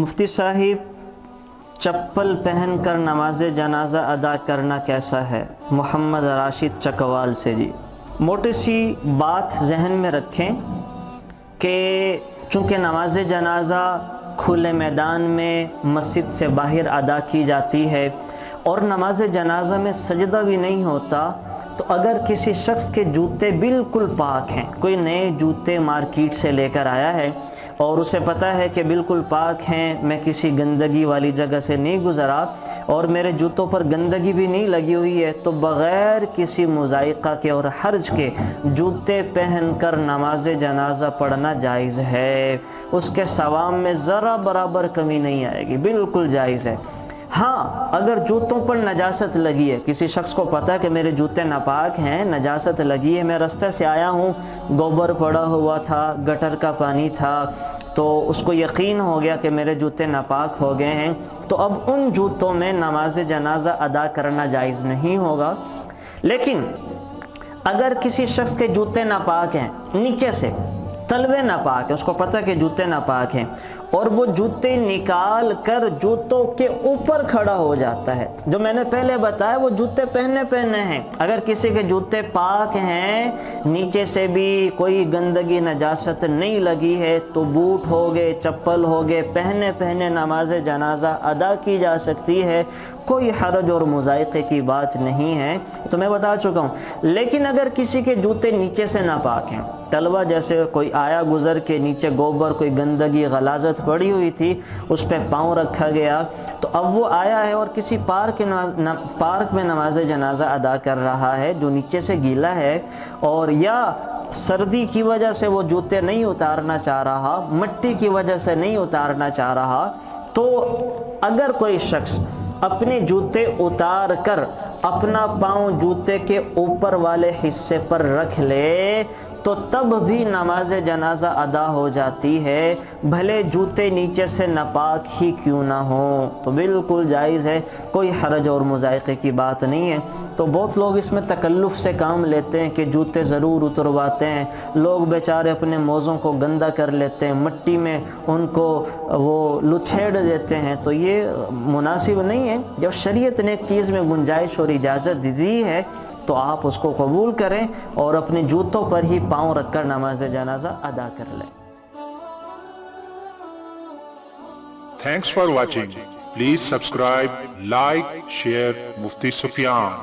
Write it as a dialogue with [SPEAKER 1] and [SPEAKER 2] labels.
[SPEAKER 1] مفتی صاحب چپل پہن کر نماز جنازہ ادا کرنا کیسا ہے؟ محمد راشد چکوال سے جی۔ موٹی سی بات ذہن میں رکھیں کہ چونکہ نماز جنازہ کھلے میدان میں مسجد سے باہر ادا کی جاتی ہے اور نماز جنازہ میں سجدہ بھی نہیں ہوتا، تو اگر کسی شخص کے جوتے بالکل پاک ہیں، کوئی نئے جوتے مارکیٹ سے لے کر آیا ہے اور اسے پتہ ہے کہ بالکل پاک ہیں، میں کسی گندگی والی جگہ سے نہیں گزرا اور میرے جوتوں پر گندگی بھی نہیں لگی ہوئی ہے، تو بغیر کسی مضائقہ کے اور حرج کے جوتے پہن کر نماز جنازہ پڑھنا جائز ہے۔ اس کے ثواب میں ذرا برابر کمی نہیں آئے گی، بالکل جائز ہے۔ ہاں، اگر جوتوں پر نجاست لگی ہے، کسی شخص کو پتہ ہے کہ میرے جوتے ناپاک ہیں، نجاست لگی ہے، میں راستے سے آیا ہوں، گوبر پڑا ہوا تھا، گٹر کا پانی تھا، تو اس کو یقین ہو گیا کہ میرے جوتے ناپاک ہو گئے ہیں، تو اب ان جوتوں میں نماز جنازہ ادا کرنا جائز نہیں ہوگا۔ لیکن اگر کسی شخص کے جوتے ناپاک ہیں، نیچے سے تلوے ناپاک ہیں، اس کو پتہ کہ جوتے ناپاک ہیں، اور وہ جوتے نکال کر جوتوں کے اوپر کھڑا ہو جاتا ہے، جو میں نے پہلے بتایا وہ جوتے پہنے ہیں۔ اگر کسی کے جوتے پاک ہیں، نیچے سے بھی کوئی گندگی نجاست نہیں لگی ہے، تو بوٹ ہو گئے، چپل ہو گئے، پہنے نماز جنازہ ادا کی جا سکتی ہے، کوئی حرج اور مضائقے کی بات نہیں ہے، تو میں بتا چکا ہوں۔ لیکن اگر کسی کے جوتے نیچے سے ناپاک ہیں، تلوہ جیسے کوئی آیا گزر کے نیچے گوبر، کوئی گندگی غلاظت پڑی ہوئی تھی، اس پہ پاؤں رکھا گیا، تو اب وہ آیا ہے اور کسی پارک میں نماز جنازہ ادا کر رہا ہے جو نیچے سے گیلا ہے، اور یا سردی کی وجہ سے وہ جوتے نہیں اتارنا چاہ رہا، مٹی کی وجہ سے نہیں اتارنا چاہ رہا، تو اگر کوئی شخص اپنے جوتے اتار کر اپنا پاؤں جوتے کے اوپر والے حصے پر رکھ لے تو تب بھی نماز جنازہ ادا ہو جاتی ہے، بھلے جوتے نیچے سے ناپاک ہی کیوں نہ ہوں، تو بالکل جائز ہے، کوئی حرج اور مضائقے کی بات نہیں ہے۔ تو بہت لوگ اس میں تکلف سے کام لیتے ہیں کہ جوتے ضرور اترواتے ہیں، لوگ بیچارے اپنے موزوں کو گندا کر لیتے ہیں، مٹی میں ان کو وہ لچھیڑ دیتے ہیں، تو یہ مناسب نہیں ہے۔ جب شریعت نے ایک چیز میں گنجائش اور اجازت دی ہے تو آپ اس کو قبول کریں اور اپنے جوتوں پر ہی پاؤں رکھ کر نماز جنازہ ادا کر لیں۔
[SPEAKER 2] Thanks for watching. Please subscribe, like, share Mufti Sufyan.